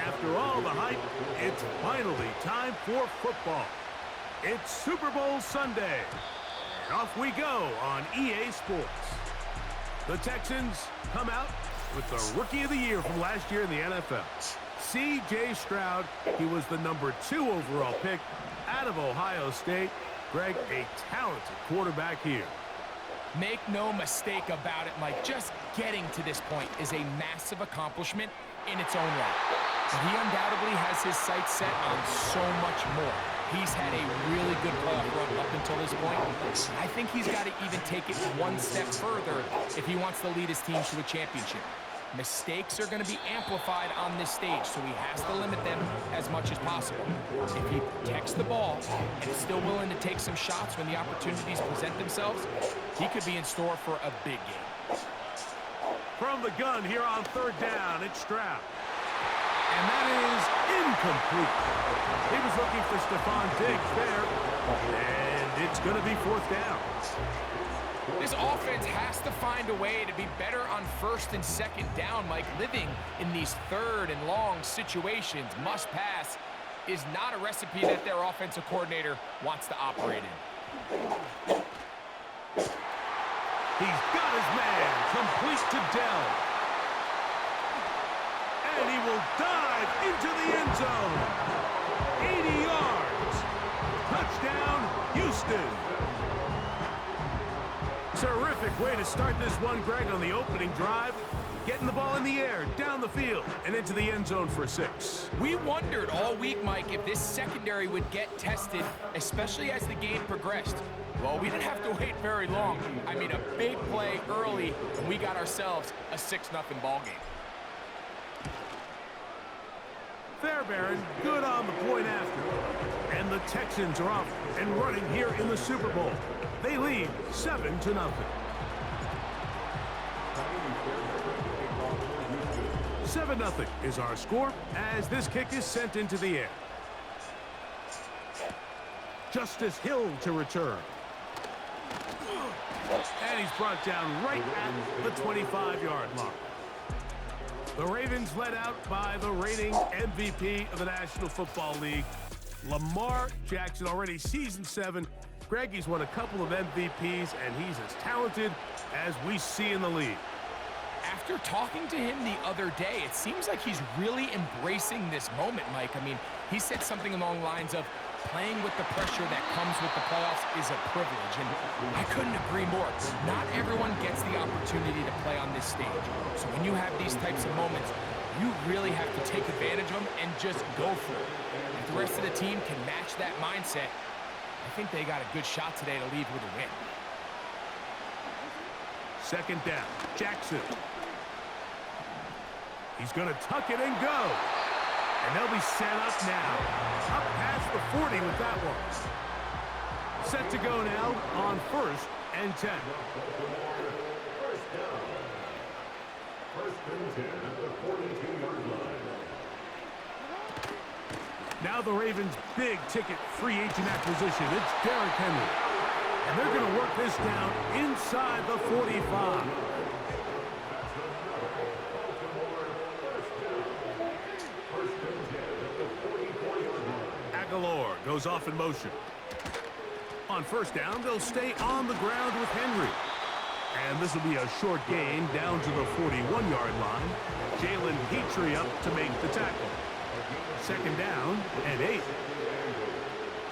After all the hype, it's finally time for football. It's Super Bowl Sunday, and off we go on EA Sports. The Texans come out with the Rookie of the Year from last year in the NFL. C.J. Stroud, he was the #2 overall pick out of Ohio State. Greg, a talented quarterback here. Make no mistake about it, Mike. Just getting to this point is a massive accomplishment in its own right. But he undoubtedly has his sights set on so much more. He's had a really good playoff run up until this point. I think he's got to even take it one step further if he wants to lead his team to a championship. Mistakes are going to be amplified on this stage, so he has to limit them as much as possible. If he protects the ball and is still willing to take some shots when the opportunities present themselves, he could be in store for a big game. From the gun here on third down, it's Stroud. And that is incomplete. He was looking for Stephon Diggs there, and it's going to be fourth down. This offense has to find a way to be better on first and second down, Mike. Living in these third and long situations, must pass, is not a recipe that their offensive coordinator wants to operate in. He's got his man, complete to Dell. And he will dive into the end zone. 80 yards. Touchdown, Houston. Terrific way to start this one, Greg, on the opening drive. Getting the ball in the air, down the field, and into the end zone for 6. We wondered all week, Mike, if this secondary would get tested, especially as the game progressed. Well, we didn't have to wait very long. I mean, a big play early, and we got ourselves a 6-0 ball game. Fairbairn, good on the point after. And the Texans are off and running here in the Super Bowl. They lead 7-0. 7-0 is our score as this kick is sent into the air. Justice Hill to return. And he's brought down right at the 25-yard mark. The Ravens led out by the reigning MVP of the National Football League, Lamar Jackson, already season 7. Greg, he's won a couple of MVPs, and he's as talented as we see in the league. After talking to him the other day, it seems like he's really embracing this moment, Mike. I mean, he said something along the lines of, playing with the pressure that comes with the playoffs is a privilege, and I couldn't agree more. Not everyone gets the opportunity to play on this stage. So when you have these types of moments, you really have to take advantage of them and just go for it. If the rest of the team can match that mindset, I think they got a good shot today to leave with a win. Second down, Jackson. He's going to tuck it and go. And they'll be set up now. Up past the 40 with that one. Set to go now on 1st and 10. First and 10 at the 42-yard line. Now the Ravens' big-ticket free agent acquisition. It's Derrick Henry. And they're going to work this down inside the 45. Aguilar goes off in motion. On first down, they'll stay on the ground with Henry. And this will be a short gain down to the 41-yard line. Jalen Petrie up to make the tackle. Second down and 8.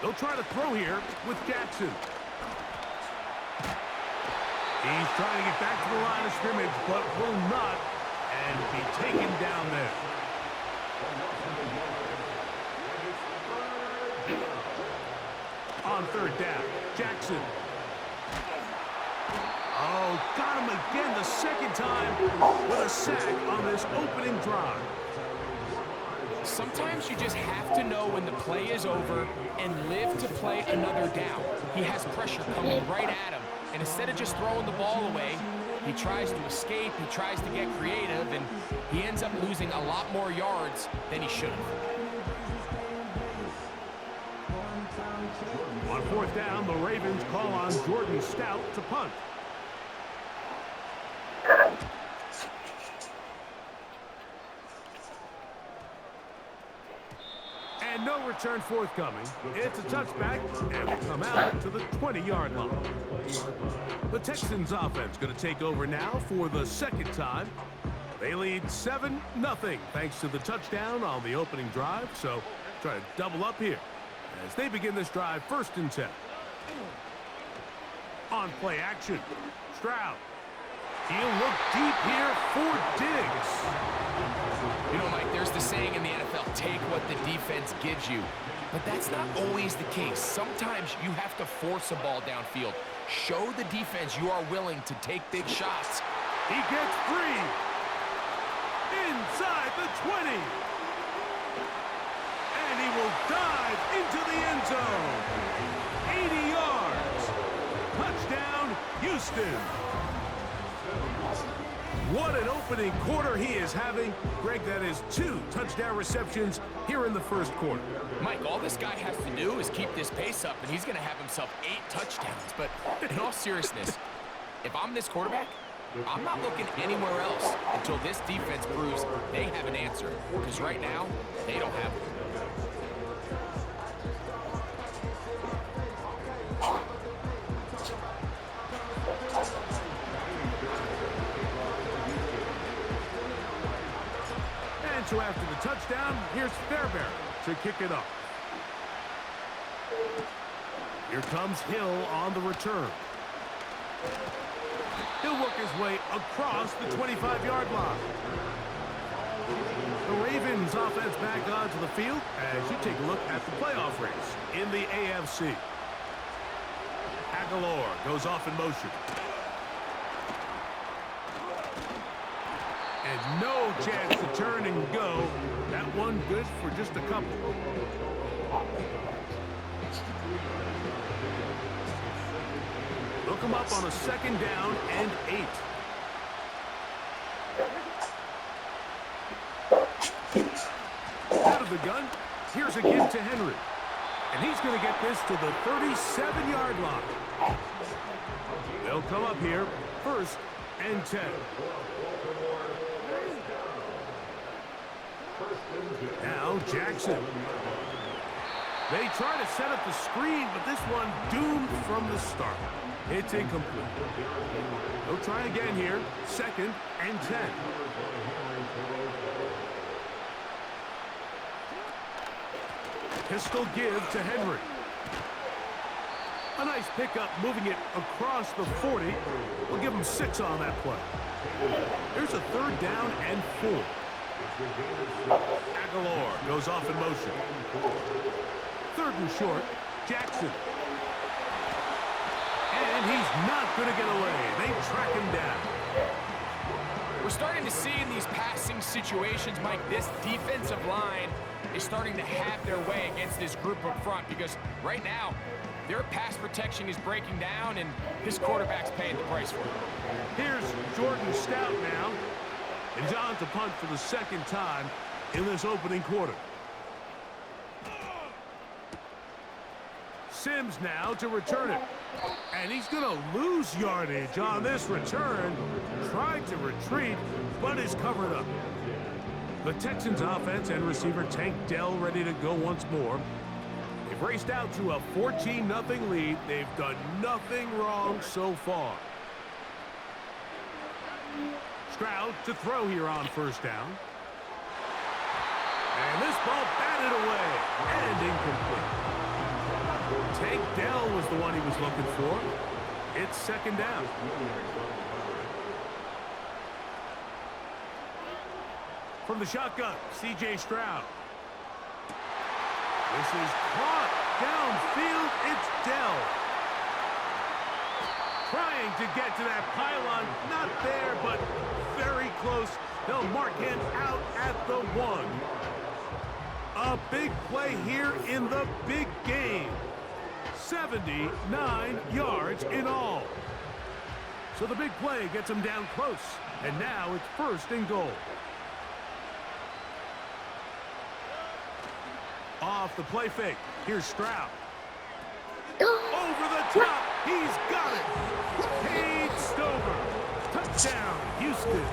They'll try to throw here with Jackson. He's trying to get back to the line of scrimmage, but will not, and be taken down there. On third down, Jackson. Oh, got him again the second time with a sack on this opening drive. Sometimes you just have to know when the play is over and live to play another down. He has pressure coming right at him, and instead of just throwing the ball away, he tries to escape, he tries to get creative, and he ends up losing a lot more yards than he should have. On fourth down, the Ravens call on Jordan Stout to punt. And no return forthcoming. It's a touchback, and we come out to the 20-yard line. The Texans offense going to take over now for the second time. They lead 7-0 thanks to the touchdown on the opening drive, so try to double up here as they begin this drive 1st and 10. On play action, Stroud. He'll look deep here for Diggs. You know, Mike, there's the saying in the NFL, take what the defense gives you. But that's not always the case. Sometimes you have to force a ball downfield. Show the defense you are willing to take big shots. He gets free. Inside the 20. And he will dive into the end zone. 80 yards. Touchdown, Houston. What an opening quarter he is having. Greg, that is 2 touchdown receptions here in the first quarter. Mike, all this guy has to do is keep this pace up, and he's going to have himself 8 touchdowns. But in all seriousness, if I'm this quarterback, I'm not looking anywhere else until this defense proves they have an answer. Because right now, they don't have one. So after the touchdown, here's Fairbairn to kick it off. Here comes Hill on the return. He'll work his way across the 25-yard line. The Ravens offense back onto the field as you take a look at the playoff race in the AFC. Aguilar goes off in motion. And no chance to turn and go. That one good for just a couple. Look him up on a 2nd down and 8. Out of the gun, here's a give to Henry. And he's going to get this to the 37-yard line. They'll come up here, 1st and 10. Now Jackson. They try to set up the screen, but this one doomed from the start. It's incomplete. They'll try again here. 2nd and 10. Pistol give to Henry. A nice pickup moving it across the 40. We'll give him 6 on that play. Here's a 3rd down and 4. Aguilar goes off in motion. 3rd and short, Jackson. And he's not going to get away. They track him down. We're starting to see in these passing situations, Mike, this defensive line is starting to have their way against this group up front because right now, their pass protection is breaking down, and this quarterback's paying the price for it. Here's Jordan Stout now. And he's on to punt for the 2nd time in this opening quarter. Sims now to return it. And he's going to lose yardage on this return. Tried to retreat, but is covered up. The Texans offense and receiver Tank Dell ready to go once more. They've raced out to a 14-0 lead. They've done nothing wrong so far. Stroud to throw here on 1st down. And this ball batted away and incomplete. Tank Dell was the one he was looking for. It's 2nd down. From the shotgun, C.J. Stroud. This is caught downfield. It's Dell. Trying to get to that pylon. Not there, but very close. They'll mark him out at the 1. A big play here in the big game. 79 yards in all. So the big play gets him down close. And now it's 1st and goal. Off the play fake. Here's Stroud. Over the top. He's got it. Paid Stover. Touchdown, Houston.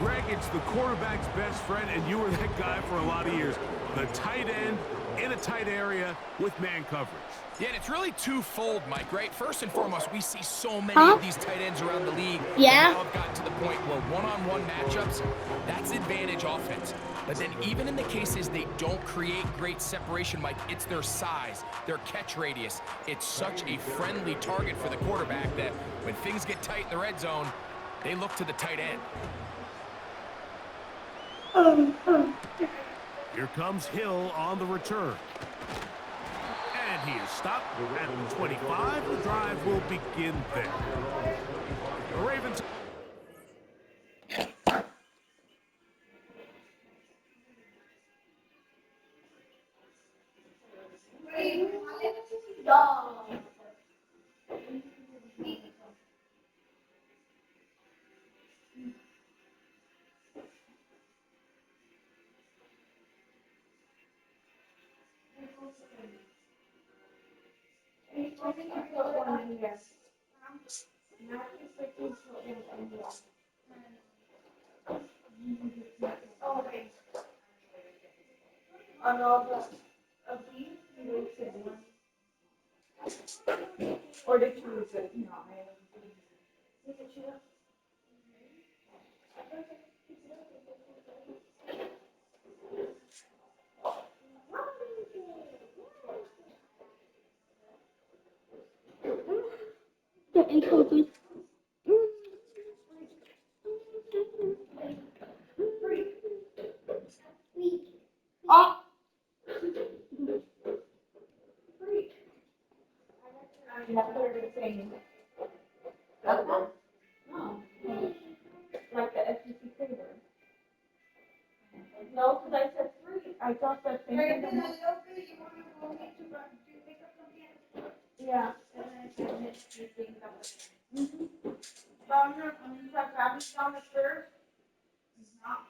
Greg, it's the quarterback's best friend, and you were that guy for a lot of years. The tight end in a tight area with man coverage. Yeah, and it's really twofold, Mike, right? First and foremost, we see so many of these tight ends around the league. Yeah. Now have gotten to the point where one-on-one matchups, that's advantage offense. But then even in the cases they don't create great separation, Mike, it's their size, their catch radius. It's such a friendly target for the quarterback that when things get tight in the red zone, they look to the tight end. Here comes Hill on the return. And he is stopped at the 25. The drive will begin there. The Ravens. Or did you use it? No, like the FCC favor. No, because I said three. I thought that thing. Yeah. Down here, when you have rabbits down the stairs, it's not.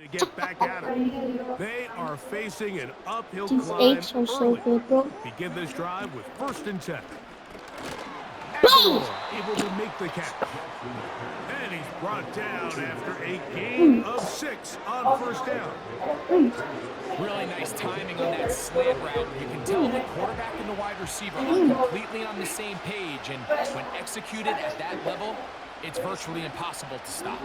To get back at it. They are facing an uphill These climb eggs are so early. good, bro. Begin this drive with 1st and 10. Boom! Able to make the catch. And he's brought down after a gain of 6 on 1st down. Really nice timing on that slant route. You can tell the quarterback and the wide receiver are completely on the same page, and when executed at that level, it's virtually impossible to stop.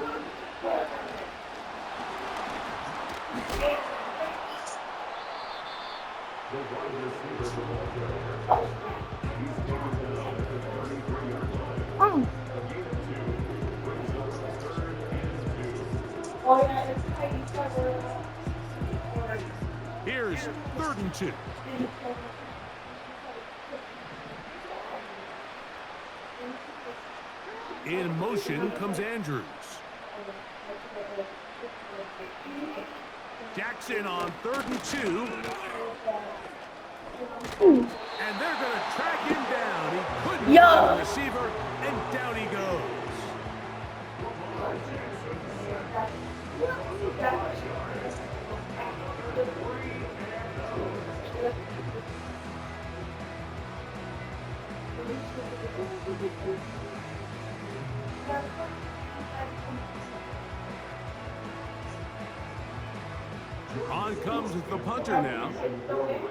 Here's 3rd and 2. In motion comes Andrews. Jackson on 3rd and 2. And they're going to track him down. He couldn't find the receiver, and down he goes. On comes the punter now,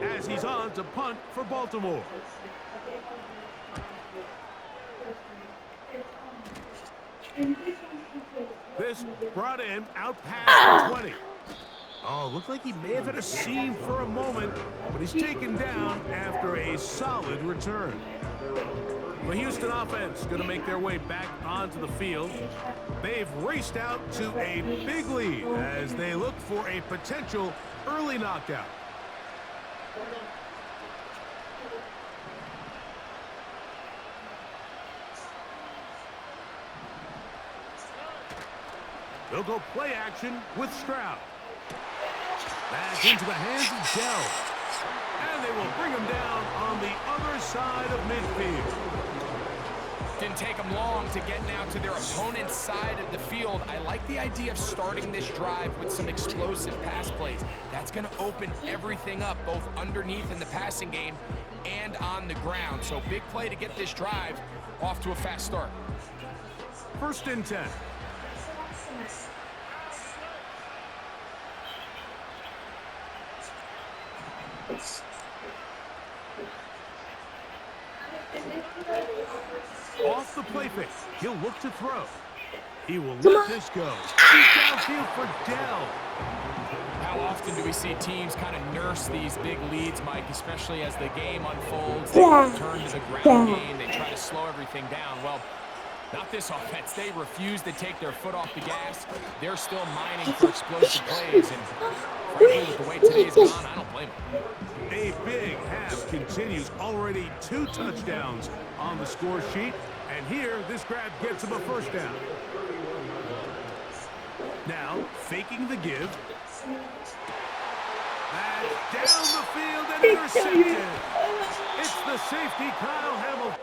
as he's on to punt for Baltimore. This brought him out past the 20. Oh, looked like he may have had a seam for a moment, but he's taken down after a solid return. The Houston offense going to make their way back onto the field. They've raced out to a big lead as they look for a potential early knockout. They'll go play action with Stroud. Back into the hands of Dell. And they will bring him down on the other side of midfield. Didn't take them long to get now to their opponent's side of the field. I like the idea of starting this drive with some explosive pass plays. That's going to open everything up, both underneath in the passing game and on the ground. So big play to get this drive off to a fast start. First and 10. Off the play fake. He'll look to throw. He will let this go. He's downfield for Dell. How often do we see teams kind of nurse these big leads, Mike, especially as the game unfolds? They turn to the ground game. They try to slow everything down. Well, not this offense. They refuse to take their foot off the gas. They're still mining for explosive plays. And frankly, with the way today's gone, I don't blame them. A big half continues. Already 2 touchdowns on the score sheet. And here, this grab gets him a first down. Now, faking the give. That's down the field and intercepted. It's the safety, Kyle Hamilton.